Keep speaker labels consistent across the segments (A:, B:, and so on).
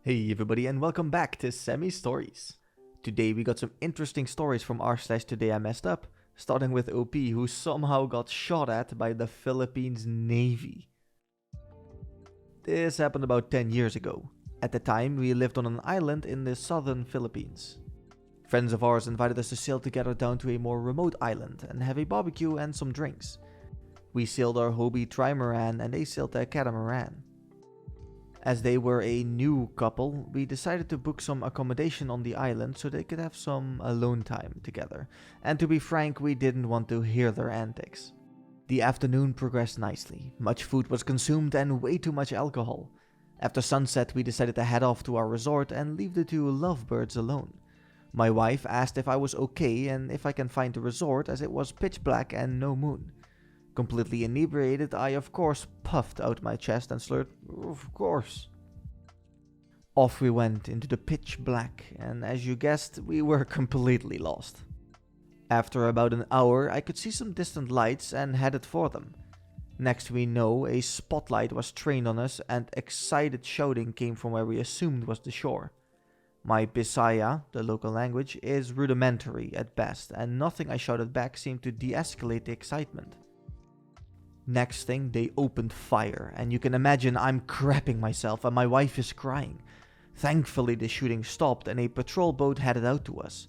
A: Hey everybody and welcome back to Semi Stories. Today we got some interesting stories from r/today I messed up, starting with OP who somehow got shot at by the Philippines Navy. This happened about 10 years ago. At the time we lived on an island in the southern Philippines. Friends of ours invited us to sail together down to a more remote island and have a barbecue and some drinks. We sailed our Hobie trimaran and they sailed their catamaran. As they were a new couple, we decided to book some accommodation on the island so they could have some alone time together, and to be frank, we didn't want to hear their antics. The afternoon progressed nicely, much food was consumed and way too much alcohol. After sunset, we decided to head off to our resort and leave the two lovebirds alone. My wife asked if I was okay and if I can find the resort as it was pitch black and no moon. Completely inebriated, I of course puffed out my chest and slurred, "Of course." Off we went into the pitch black, and as you guessed, we were completely lost. After about an hour, I could see some distant lights and headed for them. Next we know, a spotlight was trained on us and excited shouting came from where we assumed was the shore. My Bisaya, the local language, is rudimentary at best, and nothing I shouted back seemed to de-escalate the excitement. Next thing, they opened fire, and you can imagine I'm crapping myself and my wife is crying. Thankfully, the shooting stopped and a patrol boat headed out to us.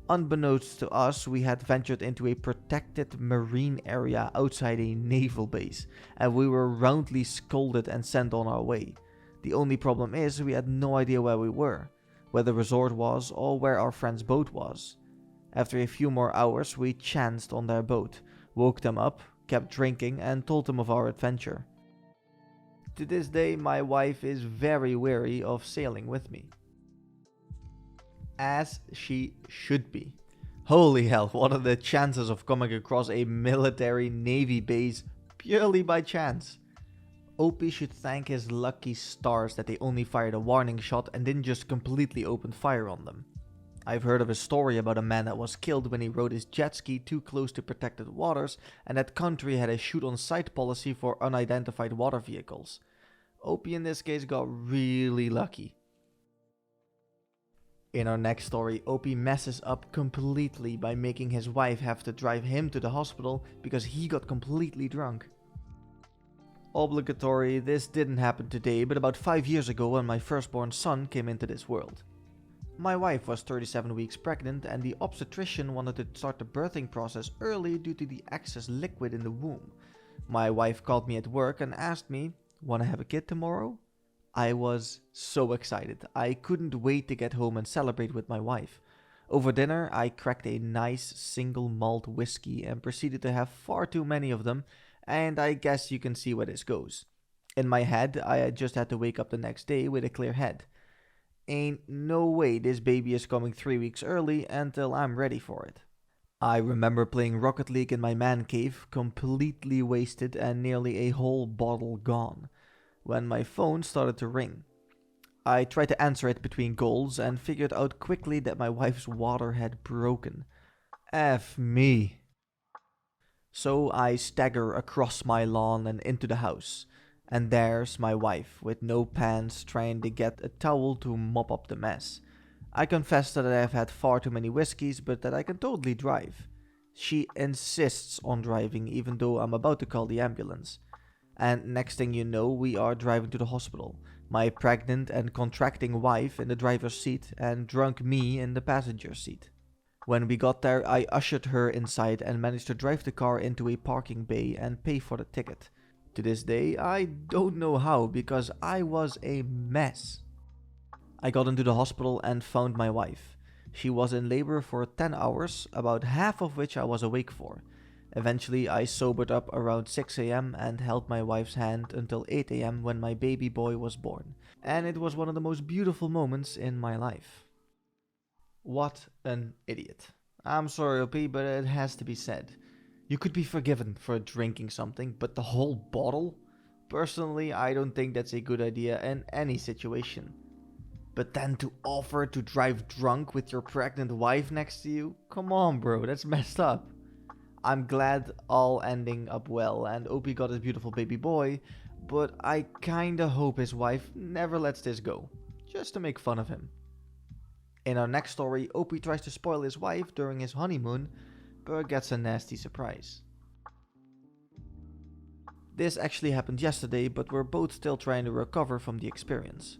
A: Unbeknownst to us, we had ventured into a protected marine area outside a naval base, and we were roundly scolded and sent on our way. The only problem is we had no idea where we were, where the resort was, or where our friend's boat was. After a few more hours, we chanced on their boat, woke them up, kept drinking, and told them of our adventure. To this day, my wife is very wary of sailing with me. As she should be. Holy hell, what are the chances of coming across a military navy base purely by chance? Opie should thank his lucky stars that they only fired a warning shot and didn't just completely open fire on them. I've heard of a story about a man that was killed when he rode his jet ski too close to protected waters, and that country had a shoot-on-sight policy for unidentified water vehicles. Opie in this case got really lucky. In our next story, Opie messes up completely by making his wife have to drive him to the hospital because he got completely drunk. Obligatory, this didn't happen today, but about 5 years ago when my firstborn son came into this world. My wife was 37 weeks pregnant and the obstetrician wanted to start the birthing process early due to the excess liquid in the womb. My wife called me at work and asked me, "Wanna have a kid tomorrow?" I was so excited. I couldn't wait to get home and celebrate with my wife. Over dinner, I cracked a nice single malt whiskey and proceeded to have far too many of them, and I guess you can see where this goes. In my head, I just had to wake up the next day with a clear head. Ain't no way this baby is coming 3 weeks early until I'm ready for it. I remember playing Rocket League in my man cave, completely wasted and nearly a whole bottle gone, when my phone started to ring. I tried to answer it between goals and figured out quickly that my wife's water had broken. F me. So I stagger across my lawn and into the house. And there's my wife, with no pants, trying to get a towel to mop up the mess. I confess that I have had far too many whiskeys, but that I can totally drive. She insists on driving, even though I'm about to call the ambulance. And next thing you know, we are driving to the hospital. My pregnant and contracting wife in the driver's seat, and drunk me in the passenger seat. When we got there, I ushered her inside and managed to drive the car into a parking bay and pay for the ticket. To this day, I don't know how because I was a mess. I got into the hospital and found my wife. She was in labor for 10 hours, about half of which I was awake for. Eventually, I sobered up around 6 a.m. and held my wife's hand until 8 a.m. when my baby boy was born. And it was one of the most beautiful moments in my life. What an idiot. I'm sorry, OP, but it has to be said. You could be forgiven for drinking something, but the whole bottle? Personally, I don't think that's a good idea in any situation. But then to offer to drive drunk with your pregnant wife next to you? Come on, bro, that's messed up. I'm glad all ending up well and Opie got his beautiful baby boy, but I kinda hope his wife never lets this go. just to make fun of him. In our next story, Opie tries to spoil his wife during his honeymoon, but gets a nasty surprise. This actually happened yesterday, but we're both still trying to recover from the experience.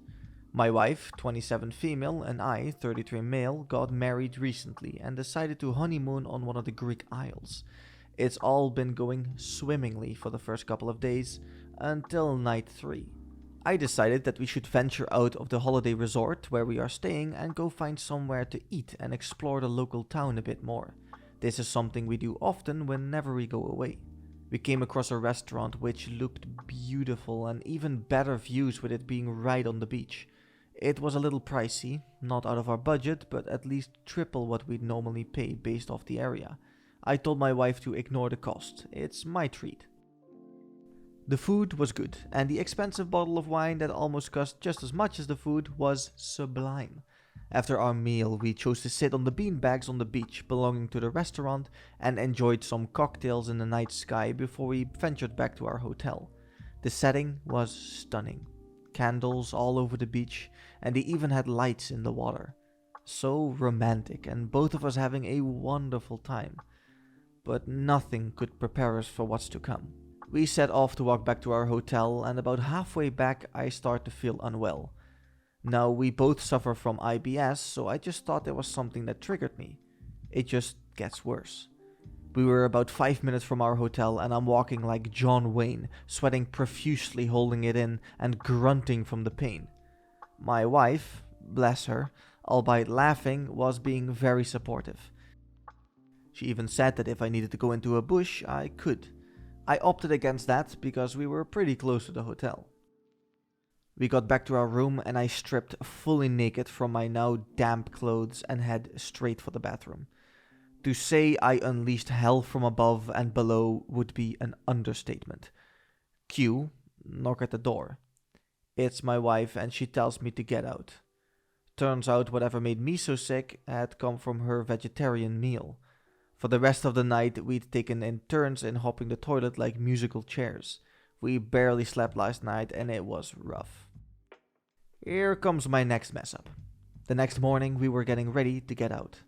A: My wife, 27 female, and I, 33 male, got married recently and decided to honeymoon on one of the Greek isles. It's all been going swimmingly for the first couple of days, until night 3. I decided that we should venture out of the holiday resort where we are staying and go find somewhere to eat and explore the local town a bit more. This is something we do often whenever we go away. We came across a restaurant which looked beautiful and even better views with it being right on the beach. It was a little pricey, not out of our budget, but at least triple what we'd normally pay based off the area. I told my wife to ignore the cost, it's my treat. The food was good, and the expensive bottle of wine that almost cost just as much as the food was sublime. After our meal, we chose to sit on the beanbags on the beach belonging to the restaurant and enjoyed some cocktails in the night sky before we ventured back to our hotel. The setting was stunning. Candles all over the beach, and they even had lights in the water. So romantic, and both of us having a wonderful time. But nothing could prepare us for what's to come. We set off to walk back to our hotel, and about halfway back I start to feel unwell. Now, we both suffer from IBS, so I just thought there was something that triggered me. It just gets worse. We were about 5 minutes from our hotel, and I'm walking like John Wayne, sweating profusely, holding it in, and grunting from the pain. My wife, bless her, albeit laughing, was being very supportive. She even said that if I needed to go into a bush, I could. I opted against that because we were pretty close to the hotel. We got back to our room and I stripped fully naked from my now damp clothes and head straight for the bathroom. To say I unleashed hell from above and below would be an understatement. Cue, knock at the door. It's my wife and she tells me to get out. Turns out whatever made me so sick had come from her vegetarian meal. For the rest of the night we'd taken in turns in hopping the toilet like musical chairs. We barely slept last night and it was rough. Here comes my next mess up. The next morning we were getting ready to get out.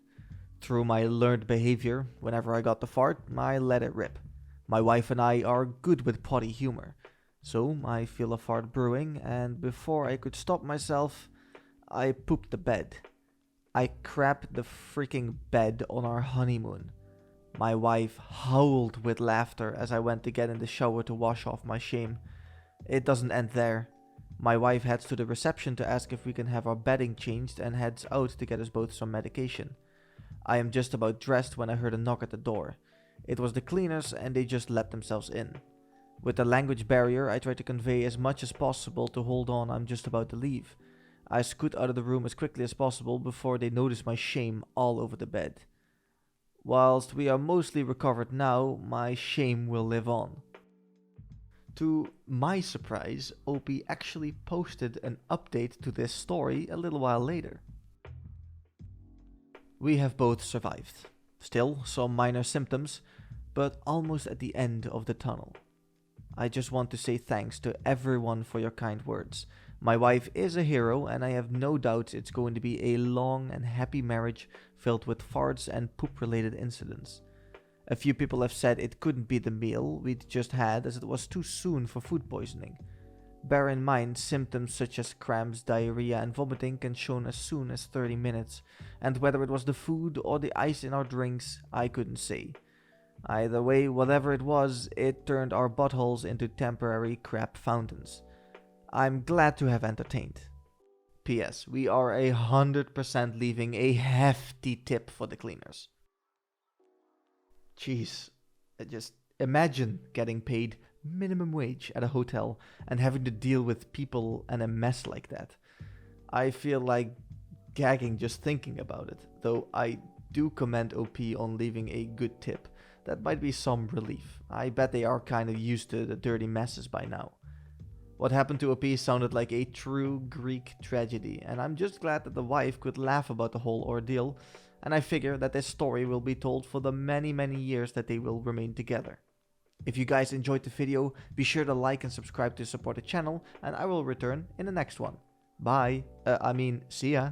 A: Through my learned behavior, whenever I got the fart, I let it rip. My wife and I are good with potty humor. So I feel a fart brewing, and before I could stop myself, I pooped the bed. I crapped the freaking bed on our honeymoon. My wife howled with laughter as I went to get in the shower to wash off my shame. It doesn't end there. My wife heads to the reception to ask if we can have our bedding changed and heads out to get us both some medication. I am just about dressed when I heard a knock at the door. It was the cleaners and they just let themselves in. With the language barrier, I try to convey as much as possible to hold on, I'm just about to leave. I scoot out of the room as quickly as possible before they notice my shame all over the bed. Whilst we are mostly recovered now, my shame will live on. To my surprise, Opie actually posted an update to this story a little while later. We have both survived. Still some minor symptoms, but almost at the end of the tunnel. I just want to say thanks to everyone for your kind words. My wife is a hero and I have no doubts it's going to be a long and happy marriage filled with farts and poop related incidents. A few people have said it couldn't be the meal we'd just had as it was too soon for food poisoning. Bear in mind, symptoms such as cramps, diarrhea and vomiting can show as soon as 30 minutes, and whether it was the food or the ice in our drinks, I couldn't say. Either way, whatever it was, it turned our buttholes into temporary crap fountains. I'm glad to have entertained. P.S. We are 100% leaving a hefty tip for the cleaners. Jeez, just imagine getting paid minimum wage at a hotel and having to deal with people and a mess like that. I feel like gagging just thinking about it, though I do commend OP on leaving a good tip. That might be some relief. I bet they are kind of used to the dirty messes by now. What happened to OP sounded like a true Greek tragedy, and I'm just glad that the wife could laugh about the whole ordeal, and I figure that this story will be told for the many years that they will remain together. If you guys enjoyed the video, be sure to like and subscribe to support the channel, and I will return in the next one. Bye. See ya.